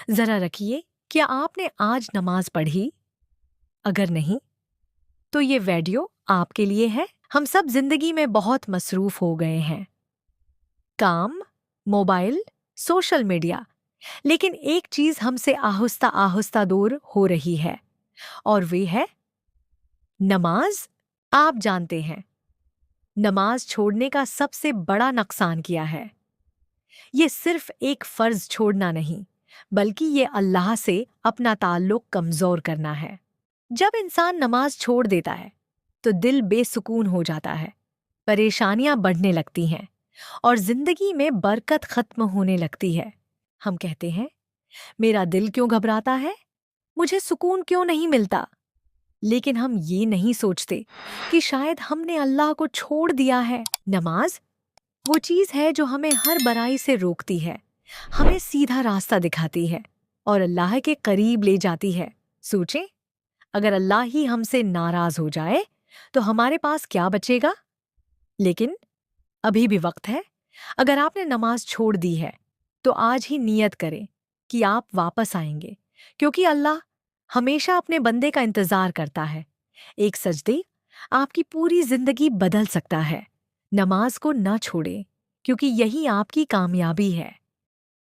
जरा रखिए, क्या आपने आज नमाज पढ़ी? अगर नहीं, तो ये वीडियो आपके लिए है। हम सब जिंदगी में बहुत मसरूफ हो गए हैं। काम, मोबाइल, सोशल मीडिया। लेकिन एक चीज हमसे आहिस्ता आहिस्ता दूर हो रही है, और वे है नमाज। आप जानते हैं, नमाज छोड़ने का सबसे बड़ा नुकसान किया है। ये सिर्फ एक फर्ज छोड़ना नहीं, बल्कि ये अल्लाह से अपना ताल्लुक कमजोर करना है। जब इंसान नमाज छोड़ देता है तो दिल बेसुकून हो जाता है, परेशानियां बढ़ने लगती हैं और जिंदगी में बरकत खत्म होने लगती है। हम कहते हैं, मेरा दिल क्यों घबराता है, मुझे सुकून क्यों नहीं मिलता। लेकिन हम ये नहीं सोचते कि शायद हमने अल्लाह को छोड़ दिया है। नमाज वो चीज है जो हमें हर बुराई से रोकती है, हमें सीधा रास्ता दिखाती है और अल्लाह के करीब ले जाती है। सोचें, अगर अल्लाह ही हमसे नाराज हो जाए तो हमारे पास क्या बचेगा? लेकिन अभी भी वक्त है। अगर आपने नमाज छोड़ दी है तो आज ही नियत करें कि आप वापस आएंगे, क्योंकि अल्लाह हमेशा अपने बंदे का इंतजार करता है। एक सजदे आपकी पूरी जिंदगी बदल सकता है। नमाज को न छोड़ें, क्योंकि यही आपकी कामयाबी है।